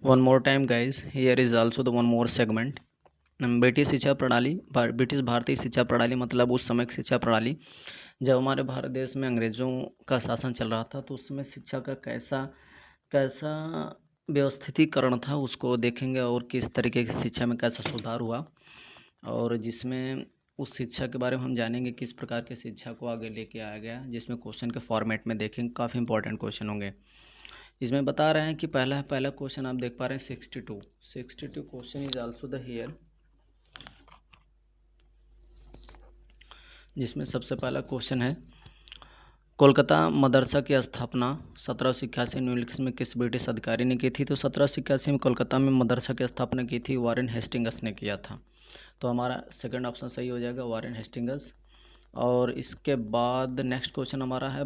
One more time guys, here is also the one more segment. British शिक्षा प्रणाली, British भारतीय शिक्षा प्रणाली मतलब उस समय की शिक्षा प्रणाली जब हमारे भारत देश में अंग्रेज़ों का शासन चल रहा था, तो उस समय शिक्षा का कैसा कैसा व्यवस्थितीकरण था उसको देखेंगे, और किस तरीके की शिक्षा में कैसा सुधार हुआ, और जिसमें उस शिक्षा के बारे में हम जानेंगे किस प्रकार की शिक्षा को आगे लेके आया गया, जिसमें क्वेश्चन के फॉर्मेट में देखेंगे काफ़ी इंपॉर्टेंट क्वेश्चन होंगे। इसमें बता रहे हैं कि पहला क्वेश्चन आप देख पा रहे हैं 62 question is also the here, जिसमें सबसे पहला क्वेश्चन है कोलकाता मदरसा की स्थापना 1781 निम्नलिखित में किस ब्रिटिश अधिकारी ने की थी। तो 1781 में कोलकाता में मदरसा की स्थापना की थी वारेन हेस्टिंग्स ने किया था। तो हमारा सेकंड ऑप्शन सही हो जाएगा, वारेन हेस्टिंग्स। और इसके बाद नेक्स्ट क्वेश्चन हमारा है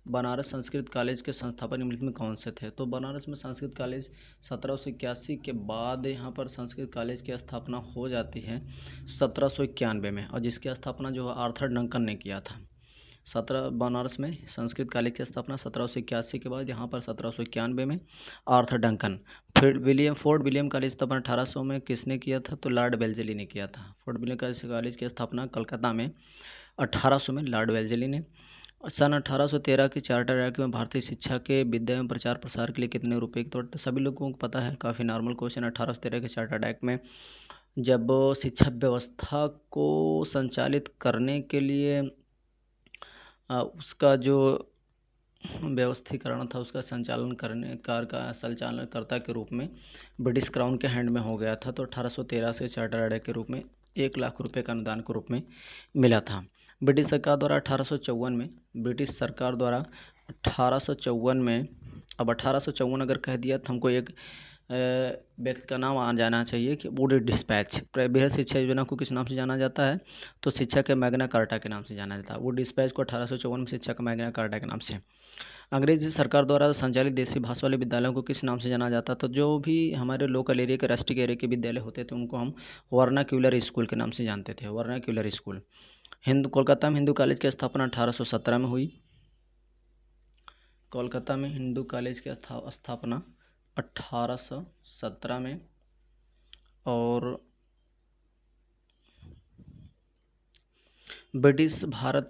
बनारस संस्कृत कॉलेज के संस्थापक निम्नलिखित में कौन से थे। तो बनारस में संस्कृत कॉलेज 1781 के बाद यहाँ पर संस्कृत कॉलेज की स्थापना हो जाती है 1791 में, और जिसकी स्थापना जो है आर्थर डंकन ने किया था। बनारस में संस्कृत कॉलेज की स्थापना 1781 के बाद यहाँ पर 1791 में आर्थर डंकन। फिर फोर्ट विलियम कॉलेज स्थापना 1800 में किसने किया था। तो लॉर्ड वेल्लेसली ने किया था। फोर्ट विलियम कॉलेज की स्थापना कलकत्ता में 1800 में लॉर्ड वेल्लेसली ने। सन 1813 की चार्टर एक्ट में भारतीय शिक्षा के विद्या एवं प्रचार प्रसार के लिए कितने रुपए की तौर पर, सभी लोगों को पता है, काफ़ी नॉर्मल क्वेश्चन। 1813 के चार्टर एक्ट में जब शिक्षा व्यवस्था को संचालित करने के लिए उसका जो व्यवस्थीकरण था, उसका संचालन करने का संचालनकर्ता के रूप में ब्रिटिश क्राउन के हैंड में हो गया था। तो 1813 से चार्टर एक्ट के रूप में 1 लाख रुपए का अनुदान के रूप में मिला था। ब्रिटिश सरकार द्वारा 1854 में अब 1854 अगर कह दिया तो हमको एक व्यक्ति का नाम आ जाना चाहिए कि वुड डिस्पैच। बृहद शिक्षा योजना को किस नाम से जाना जाता है। तो शिक्षा के मैग्ना कार्टा के नाम से जाना जाता है। वुड डिस्पैच को 1854 में शिक्षा का मैग्ना कार्टा के नाम से। अंग्रेजी सरकार द्वारा संचालित देसी भाषा वाले विद्यालयों को किस नाम से जाना जाता है। तो जो भी हमारे लोकल एरिया के राष्ट्रीय एरिया के विद्यालय होते थे उनको हम वर्नाक्यूलर स्कूल के नाम से जानते थे, वर्नाक्यूलर स्कूल। कोलकाता में हिंदू कॉलेज की स्थापना 1817 में हुई। कोलकाता में हिंदू कॉलेज की स्थापना 1817 में। और ब्रिटिश भारत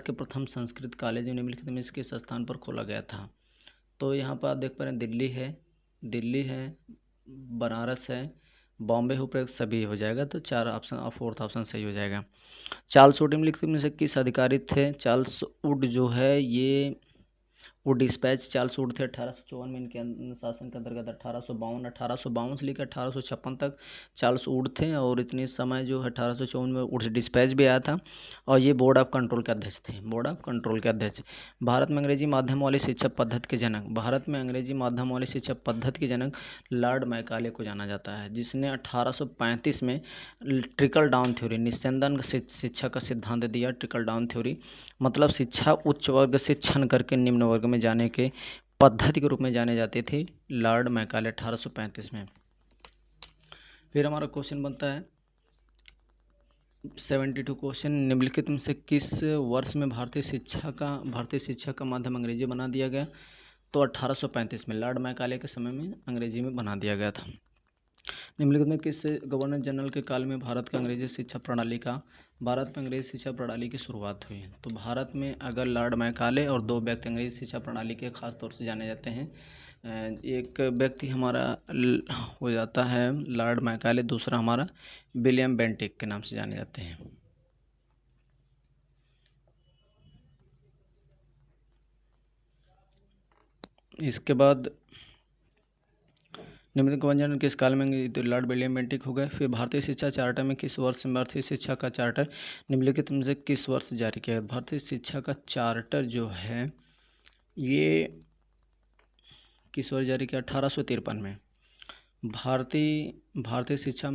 के प्रथम संस्कृत कॉलेज निम्नलिखित में किस स्थान पर खोला गया था। तो यहाँ पर आप देख पा रहे हैं दिल्ली है, बनारस है, बॉम्बे हो, प्रयोग सभी हो जाएगा। तो 4 ऑप्शन और 4th ऑप्शन सही हो जाएगा। चार्ल्स वुड निम्नलिखित में से किस अधिकारी थे। चार्ल्स वुड जो है ये वो डिस्पैच चार्ल्स वुड थे। 1854 में इनके शासन के अंतर्गत 1852 से लेकर 1856 तक चार्ल्स वुड थे। और इतने समय जो है 1854 में वुड डिस्पैच भी आया था। और ये बोर्ड ऑफ कंट्रोल के अध्यक्ष थे, बोर्ड ऑफ कंट्रोल के अध्यक्ष। भारत में अंग्रेजी माध्यम वाली शिक्षा पद्धति के जनक लॉर्ड मैकाले को जाना जाता है, जिसने 1835 में ट्रिकल डाउन थ्योरी, निस्यंदन शिक्षा का सिद्धांत दिया। ट्रिकल डाउन थ्योरी मतलब शिक्षा उच्च वर्ग से छन करके निम्न वर्ग में जाने के पद्धति के रूप में जाने जाती थी लॉर्ड मैकाले 1835 में। फिर हमारा क्वेश्चन बनता है 72 क्वेश्चन, निम्नलिखित में से किस वर्ष में भारतीय शिक्षा का माध्यम अंग्रेजी बना दिया गया। तो 1835 में लॉर्ड मैकाले के समय में अंग्रेजी में बना दिया गया था। निम्नलिखित में किस गवर्नर जनरल के काल में भारत में अंग्रेजी शिक्षा प्रणाली की शुरुआत हुई। तो भारत में अगर लॉर्ड मैकाले और 2 व्यक्ति अंग्रेजी शिक्षा प्रणाली के खास तौर से जाने जाते हैं। एक व्यक्ति हमारा हो जाता है लॉर्ड मैकाले, दूसरा हमारा विलियम बेंटिक के नाम से जाने जाते हैं। इसके बाद निम्नलिखित गवर्नर किस काल में, तो लॉर्ड विलियम बेंटिक हो गए। फिर भारतीय शिक्षा चार्टर में किस वर्ष में भारतीय शिक्षा का चार्टर निम्नलिखित में से किस वर्ष जारी किया। भारतीय शिक्षा का चार्टर जो है ये किस वर्ष जारी किया, 1853 में। भारतीय शिक्षा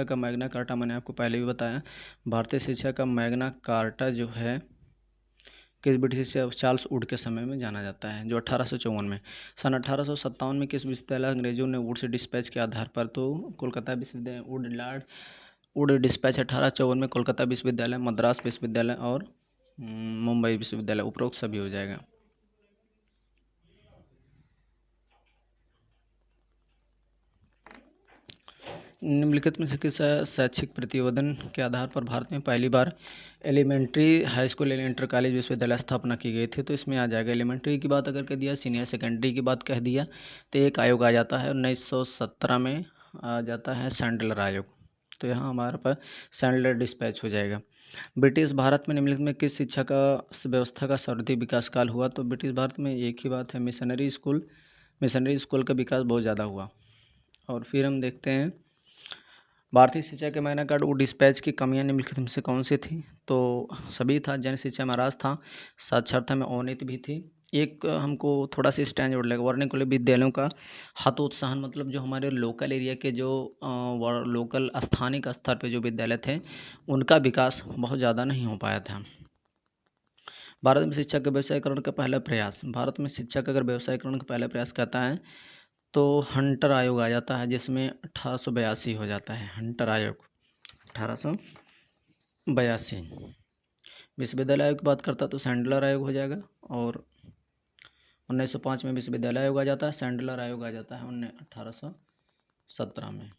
का मैग्ना कार्टा मैंने आपको पहले भी बताया। भारतीय शिक्षा का मैग्ना कार्टा जो है किस ब्रिटिश चार्ल्स वुड के समय में जाना जाता है, जो 1854 में। सन 1857 में किस विश्वविद्यालय अंग्रेजों ने वुड से डिस्पैच के आधार पर, तो कोलकाता विश्वविद्यालय वुड डिस्पैच 1854 में कोलकाता विश्वविद्यालय, मद्रास विश्वविद्यालय और मुंबई विश्वविद्यालय, उपरोक्त सभी हो जाएगा। निम्नलिखित में से किस शैक्षिक प्रतिवेदन के आधार पर भारत में पहली बार elementary high school inter college विश्वविद्यालय स्थापना की गई थी? तो इसमें आ जाएगा एलिमेंट्री की बात अगर कह दिया, सीनियर सेकेंडरी की बात कह दिया तो एक आयोग आ जाता है 1917 में आ जाता है सैंडलर आयोग। तो यहाँ हमारे पास सैंडलर डिस्पैच हो जाएगा। ब्रिटिश भारत में निम्नलिखित में किस शिक्षा का व्यवस्था का सर्वाधिक विकास काल हुआ? तो ब्रिटिश भारत में एक ही बात है, मिशनरी स्कूल का विकास बहुत ज़्यादा हुआ। और फिर हम देखते हैं भारतीय शिक्षा के मैग्ना कार्टा डिस्पैच की कमियां निम्नलिखित में से कौन सी थी? तो सभी था, जन शिक्षा में राज था, साक्षरता में अवनति भी थी। एक हमको थोड़ा सा स्टैंड जोड़ लेगा, वर्णिक विद्यालयों का हतोत्साहन, मतलब जो हमारे लोकल एरिया के जो लोकल स्थानिक स्तर पे जो विद्यालय थे उनका विकास बहुत ज़्यादा नहीं हो पाया था। भारत में शिक्षा के व्यवसायीकरण का पहला प्रयास, भारत में शिक्षा का अगर व्यवसायीकरण का पहला प्रयास करता है तो हंटर आयोग आ जाता है, जिसमें 1882 हो जाता है हंटर आयोग 1882। विश्वविद्यालय आयोग की बात करता तो सैंडलर आयोग हो जाएगा। और 1905 में विश्वविद्यालय आयोग आ जाता है, सैंडलर आयोग आ जाता है 1817 में।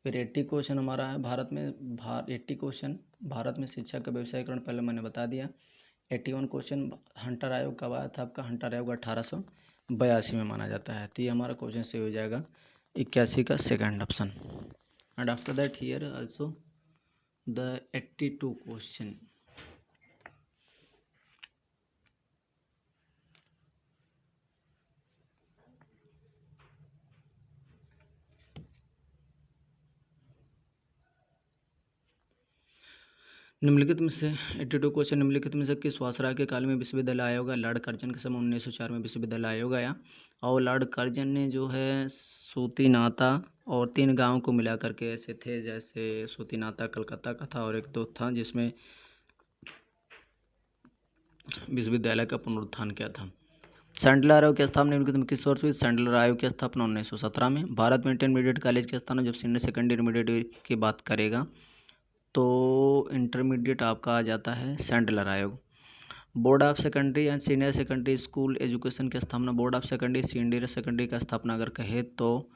फिर 80 क्वेश्चन हमारा है, भारत में 80 क्वेश्चन भारत में शिक्षा का व्यवसायीकरण पहले मैंने बता दिया। 81 क्वेश्चन हंटर आयोग कब आया था आपका? हंटर आयोग 1882 में माना जाता है। तो ये हमारा क्वेश्चन से हो जाएगा 81 का second option. And after that here also the 82 question. निम्नलिखित में से 82 क्वेश्चन निम्नलिखित में से किस वासराय के काल में विश्वविद्यालय आयोग आया? लॉर्ड कर्जन के समय 1904 में विश्वविद्यालय आयोग आया। और लॉर्ड कर्जन ने जो है सूती नाता और 3 गाँव को मिला करके ऐसे थे, जैसे सूती नाता कलकत्ता का था और एक तो था जिसमें विश्वविद्यालय का पुनरुत्थान किया था। सैंडलर आयोग की स्थापना निम्नलिखित में किस वर्ष हुई? सैंडलर आयोग की स्थापना 1917 में। भारत में इंटरमीडिएट कॉलेज की स्थापना, जब सीनियर सेकेंडरी इंटरमीडिएट की बात करेगा तो इंटरमीडिएट आपका आ जाता है सैंडलर आयोग। Board of secondary and senior secondary school education की स्थापना, board of secondary senior secondary का स्थापना अगर कहे तो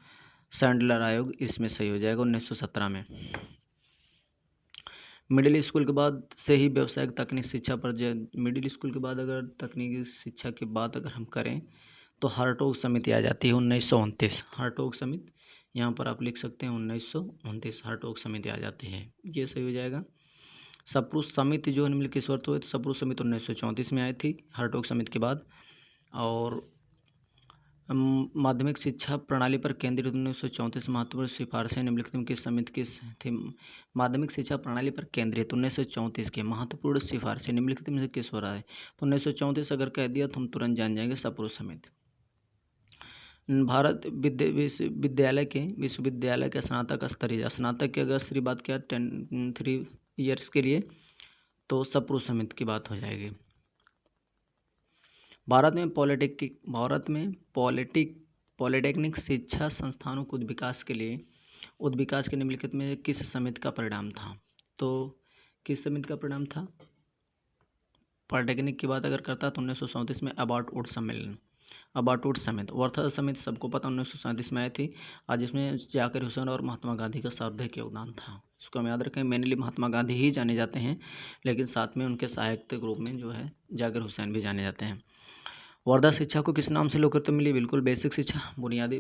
सैंडलर आयोग इसमें सही हो जाएगा 1917 में। मिडिल स्कूल के बाद से ही व्यावसायिक तकनीक शिक्षा पर मिडिल स्कूल के बाद अगर तकनीकी शिक्षा की बात अगर हम करें तो हार्टोग समिति आ जाती है 1929। हार्टोग समिति यहाँ पर आप लिख सकते हैं 1929 हार्टोग समिति आ जाती है, ये सही हो जाएगा। सप्रूस समिति जो है निम्नलिखित किस वर्ष हुई? तो सप्रूस समिति 1934 में आई थी हार्टोग समिति के बाद। और माध्यमिक शिक्षा प्रणाली पर केंद्रित 1934 महत्वपूर्ण सिफारिशें निम्नलिखित में किस समिति की थी? माध्यमिक शिक्षा प्रणाली पर केंद्रित 1934 के महत्वपूर्ण सिफारिशें निम्नलिखित में से किस हो रहा है? तो 1934 अगर कह दिया तो हम तुरंत जान जाएंगे सप्रूस समिति। भारत विश्वविद्यालय के स्नातक की अगर स्तरीय बात किया 3 ईयर्स के लिए तो सप्रूस समिति की बात हो जाएगी। भारत में पॉलिटेक्निक शिक्षा संस्थानों के उद्विकास के निम्नलिखित में किस समिति का परिणाम था? तो किस समिति का परिणाम था? पॉलिटेक्निक की बात अगर करता तो 1937 में अबार्टवुड समिति। वर्था समिति सबको पता 1937 में आई थी, आज इसमें जाकिर हुसैन और महात्मा गांधी का सर्वाधिक योगदान था। इसको हम याद रखें, मेनली महात्मा गांधी ही जाने जाते हैं, लेकिन साथ में उनके सहायक के रूप में जो है जाकिर हुसैन भी जाने जाते हैं। वर्धा शिक्षा को किस नाम से लोकप्रियता मिली? बिल्कुल बेसिक शिक्षा, बुनियादी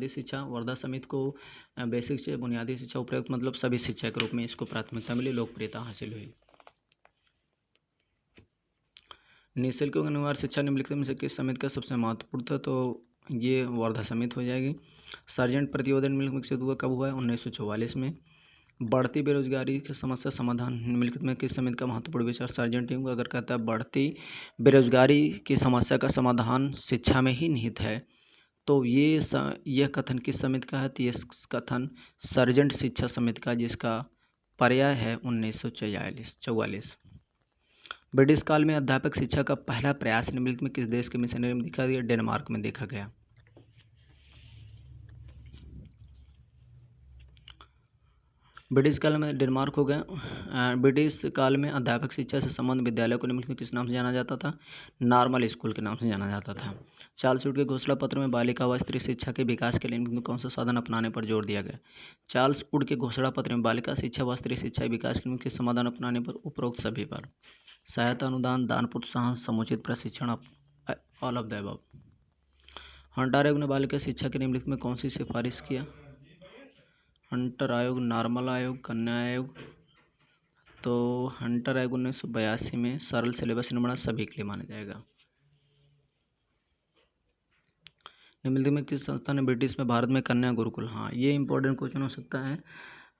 शिक्षा। वर्धा समिति को बेसिक शिक्षा, बुनियादी शिक्षा, उपयुक्त मतलब सभी शिक्षा के रूप में इसको प्राथमिकता मिली, लोकप्रियता हासिल हुई। निःशुल्क एवं अनिवार्य शिक्षा निम्नलिखित में से किस समिति का सबसे महत्वपूर्ण था? तो ये वर्धा समिति हो जाएगी। सार्जेंट प्रतिवेदन विकसित हुआ कब हुआ है? 1944 में। बढ़ती बेरोजगारी की समस्या समाधान निम्नलिखित में किस समिति का महत्वपूर्ण विचार? सार्जेंट टीम अगर कहता है बढ़ती बेरोजगारी की समस्या का समाधान शिक्षा में ही निहित है, तो यह कथन किस समिति का है? तो ये कथन सार्जेंट शिक्षा समिति का, जिसका पर्याय है 1944। ब्रिटिश काल में अध्यापक शिक्षा का पहला प्रयास निम्नलिखित में किस देश के मिशनरी में देखा गया? डेनमार्क में देखा गया। ब्रिटिश काल में डेनमार्क हो गया। ब्रिटिश काल में अध्यापक शिक्षा से संबंध विद्यालय को निम्नलिखित में किस नाम से जाना जाता था? नॉर्मल स्कूल के नाम से जाना जाता था। चार्ल्स वुड के घोषणा पत्र में बालिका व स्त्री शिक्षा के विकास के लिए निम्नलिखित में कौन सा साधन अपनाने पर जोर दिया गया? चार्ल्स वुड के घोषणा पत्र में बालिका शिक्षा व स्त्री शिक्षा के विकास के निम्नलिखित समाधान अपनाने पर उपरोक्त सभी पर सहायता, अनुदान, दान, प्रोत्साहन, समुचित प्रशिक्षण, all of the above. Hunter आयोग ने बालिका शिक्षा के निम्नलिखित में कौन सी सिफारिश किया? हंटर आयोग, नॉर्मल आयोग, कन्या आयोग। तो हंटर आयोग 1982 में सरल सिलेबस निर्माण सभी के लिए माना जाएगा। निम्नलिखित में किस संस्था ने ब्रिटिश में भारत में कन्या गुरुकुल, हाँ ये इंपॉर्टेंट क्वेश्चन हो सकता है।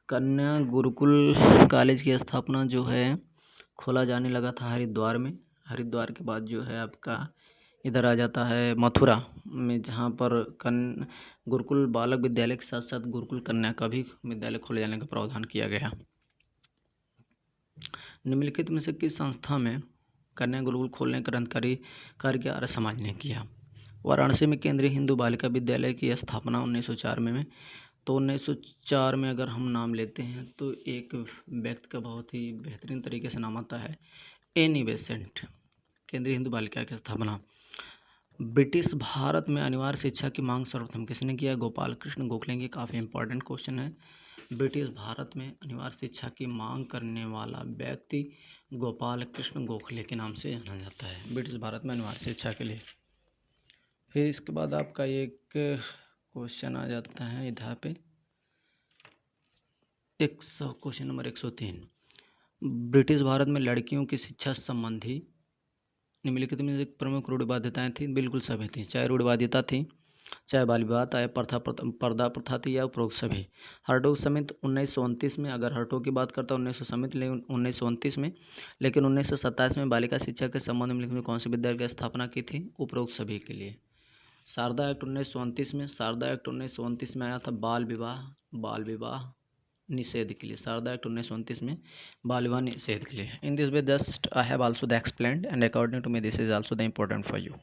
कन्या गुरुकुल कॉलेज की स्थापना जो है खोला जाने लगा था हरिद्वार में। हरिद्वार के बाद जो है आपका इधर आ जाता है मथुरा में, जहाँ पर गुरुकुल बालक विद्यालय के साथ साथ गुरुकुल कन्या का भी विद्यालय खोले जाने का प्रावधान किया गया। निम्नलिखित में से किस संस्था में कन्या गुरुकुल खोलने का क्रांतिकारी कार्य आर्य समाज ने किया? वाराणसी में केंद्रीय हिंदू बालिका विद्यालय की स्थापना 1904 में। तो 1904 में अगर हम नाम लेते हैं तो एक व्यक्ति का बहुत ही बेहतरीन तरीके से नाम आता है, एनी बेसेंट। केंद्रीय हिंदू बालिका की स्थापना। ब्रिटिश भारत में अनिवार्य शिक्षा की मांग सर्वप्रथम किसने किया? गोपाल कृष्ण गोखले। की काफ़ी इंपॉर्टेंट क्वेश्चन है। ब्रिटिश भारत में अनिवार्य शिक्षा की मांग करने वाला व्यक्ति गोपाल कृष्ण गोखले के नाम से जाना जाता है, ब्रिटिश भारत में अनिवार्य शिक्षा के लिए। फिर इसके बाद आपका एक क्वेश्चन आ जाता है इधर पे क्वेश्चन नंबर 103। ब्रिटिश भारत में लड़कियों की शिक्षा संबंधी निम्नलिखित में एक प्रमुख रूढ़िवादिताएं थी? बिल्कुल सभी थी, चाहे रूढ़िवादिता थी, चाहे बाल विवाह, चाहे पर्दा प्रथा थी या उपरोक्त सभी। हर्टोग समिति 1929 में, अगर हर्टोग की बात करता है 1929 में, लेकिन 1927 में बालिका शिक्षा के संबंध में कौन से विद्यालय की स्थापना की थी? उपरोक्त सभी के लिए। शारदा एक्ट 1929 में, शारदा एक्ट 1929 में आया था बाल विवाह निषेध के लिए। शारदा एक्ट 1929 में बाल विवाह निषेध के लिए। In this way just I have also the explained and according to me this is also the important for you.